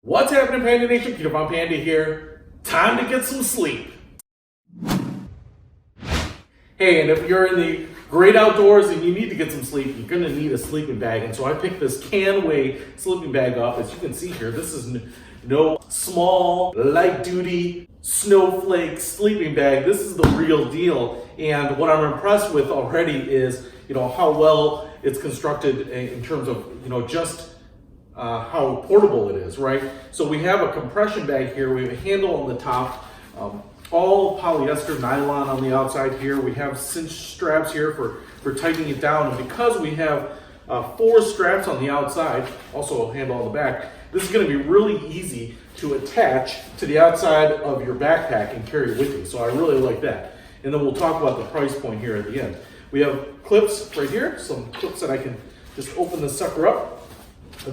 What's happening, Panda Nation? Peter from Panda here. Time to get some sleep. Hey, and if you're in the great outdoors and you need to get some sleep, you're going to need a sleeping bag. And so I picked this Canway sleeping bag up. As you can see here, this is no small, light-duty snowflake sleeping bag. This is the real deal. And what I'm impressed with already is, how well it's constructed in terms of, just how portable it is, right? So we have a compression bag here. We have a handle on the top, all polyester nylon on the outside here. We have cinch straps here for tightening it down. And because we have 4 straps on the outside, also a handle on the back, this is going to be really easy to attach to the outside of your backpack and carry with you. So I really like that. And then we'll talk about the price point here at the end. We have clips right here, some clips that I can just open this sucker up.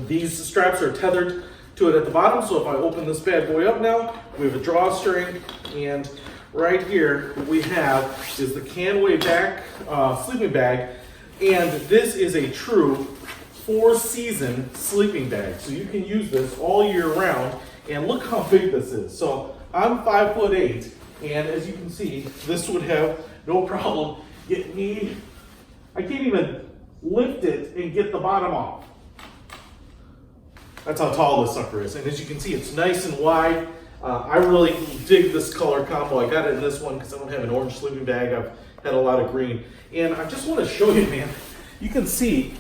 These straps are tethered to it at the bottom, so if I open this bad boy up now, we have a drawstring, and right here what we have is the Canway back sleeping bag, and this is a true 4-season sleeping bag, so you can use this all year round. And look how big this is. So I'm 5'8", and as you can see, this would have no problem getting me. I can't even lift it and get the bottom off. That's how tall this sucker is. And as you can see, it's nice and wide. I really dig this color combo. I got it in this one because I don't have an orange sleeping bag. I've had a lot of green. And I just want to show you, man, you can see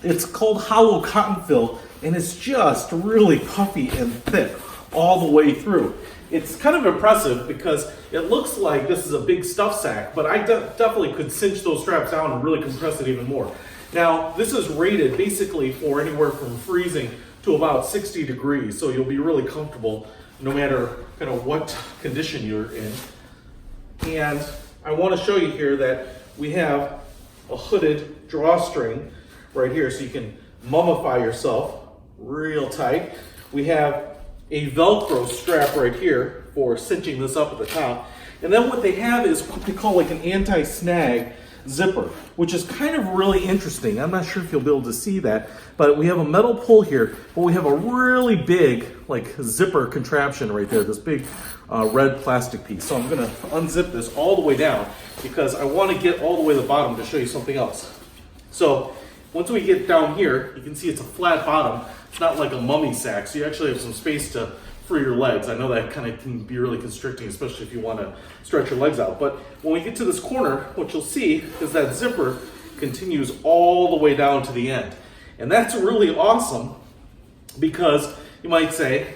it's called hollow cotton fill, and it's just really puffy and thick all the way through. It's kind of impressive because it looks like this is a big stuff sack, but I definitely could cinch those straps down and really compress it even more. Now, this is rated basically for anywhere from freezing to about 60 degrees, so you'll be really comfortable no matter kind of what condition you're in. And I want to show you here that we have a hooded drawstring right here, so you can mummify yourself real tight. We have a Velcro strap right here for cinching this up at the top. And then what they have is what they call like an anti-snag zipper, which is kind of really interesting. I'm not sure if you'll be able to see that, but we have a metal pull here, but we have a really big like zipper contraption right there, this big red plastic piece. So I'm gonna unzip this all the way down because I want to get all the way to the bottom to show you something else. So once we get down here, you can see it's a flat bottom. It's not like a mummy sack, so you actually have some space to free your legs. I know that kind of can be really constricting, especially if you want to stretch your legs out. But when we get to this corner, what you'll see is that zipper continues all the way down to the end. And that's really awesome because you might say,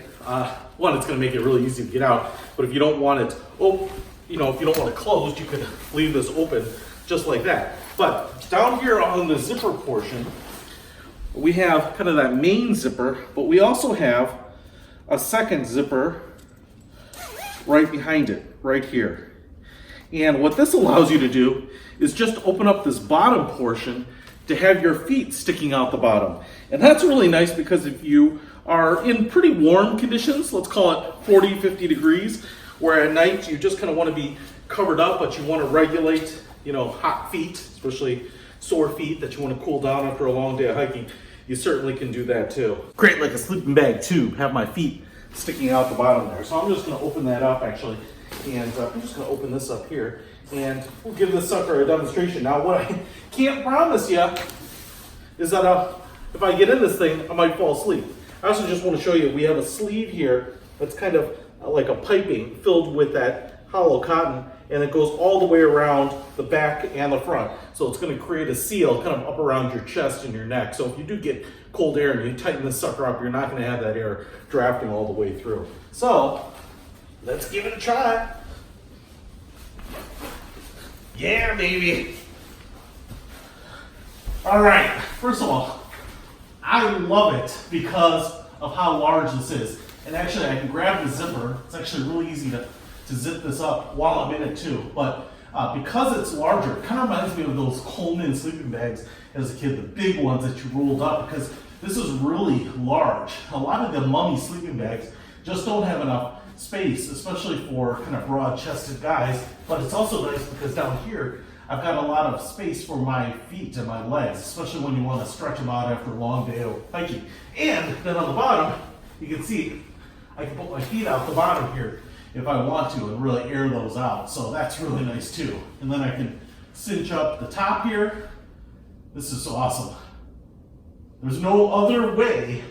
one, it's going to make it really easy to get out. But if you don't want it, if you don't want it closed, you could leave this open just like that. But down here on the zipper portion, we have kind of that main zipper, but we also have a second zipper right behind it, right here. And what this allows you to do is just open up this bottom portion to have your feet sticking out the bottom. And that's really nice because if you are in pretty warm conditions, let's call it 40, 50 degrees, where at night you just kind of want to be covered up, but you want to regulate, hot feet, especially sore feet that you want to cool down after a long day of hiking, you certainly can do that too. Great, like a sleeping bag too, have my feet sticking out the bottom there. So I'm just going to open that up actually, and I'm just going to open this up here, and we'll give this sucker a demonstration. Now what I can't promise you is that if I get in this thing, I might fall asleep. I also just want to show you, we have a sleeve here that's kind of like a piping filled with that hollow cotton, and it goes all the way around the back and the front. So it's going to create a seal kind of up around your chest and your neck. So if you do get cold air and you tighten this sucker up, you're not going to have that air drafting all the way through. So let's give it a try. Yeah, baby. All right, first of all, I love it because of how large this is. And actually I can grab the zipper. It's actually really easy to zip this up while I'm in it too. But because it's larger, it kind of reminds me of those Coleman sleeping bags as a kid, the big ones that you rolled up, because this is really large. A lot of the mummy sleeping bags just don't have enough space, especially for kind of broad-chested guys. But it's also nice because down here, I've got a lot of space for my feet and my legs, especially when you want to stretch them out after a long day of hiking. And then on the bottom, you can see I can put my feet out the bottom here if I want to and really air those out. So that's really nice too. And then I can cinch up the top here. This is awesome. There's no other way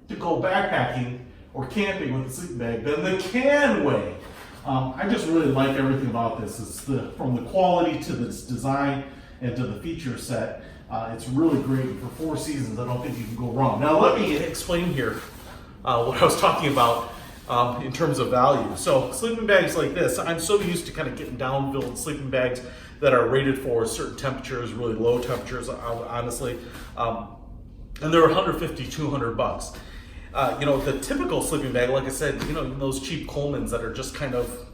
to go backpacking or camping with a sleeping bag than the Canway. I just really like everything about this. It's from the quality to the design and to the feature set. It's really great for 4 seasons. I don't think you can go wrong. Now let me explain here what I was talking about in terms of value. So sleeping bags like this, I'm so used to kind of getting down-built sleeping bags that are rated for certain temperatures, really low temperatures, honestly. And they're $150, $200. You know, the typical sleeping bag, like I said, you know, those cheap Coleman's that are just kind of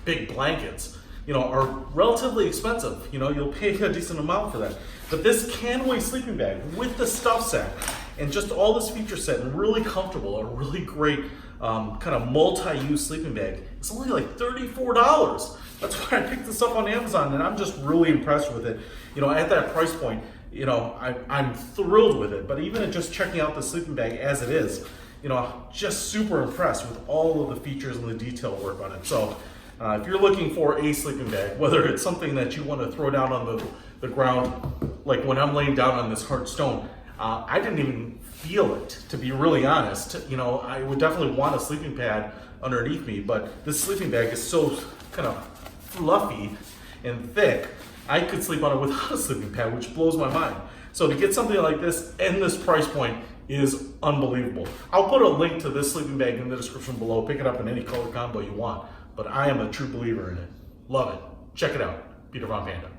big blankets, you know, are relatively expensive. You know, you'll pay a decent amount for that. But this Canway sleeping bag with the stuff set and just all this feature set and really comfortable, a really great kind of multi-use sleeping bag, it's only like $34. That's why I picked this up on Amazon, and I'm just really impressed with it. You know, at that price point, you know, I'm thrilled with it. But even at just checking out the sleeping bag as it is, you know, just super impressed with all of the features and the detail work on it. So if you're looking for a sleeping bag, whether it's something that you want to throw down on the ground, like when I'm laying down on this hard stone, I didn't even feel it, to be really honest. You know, I would definitely want a sleeping pad underneath me, but this sleeping bag is so kind of fluffy and thick, I could sleep on it without a sleeping pad, which blows my mind. So to get something like this and this price point is unbelievable. I'll put a link to this sleeping bag in the description below. Pick it up in any color combo you want, but I am a true believer in it. Love it. Check it out. Peter von Panda.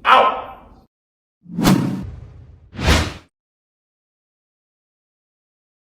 Out!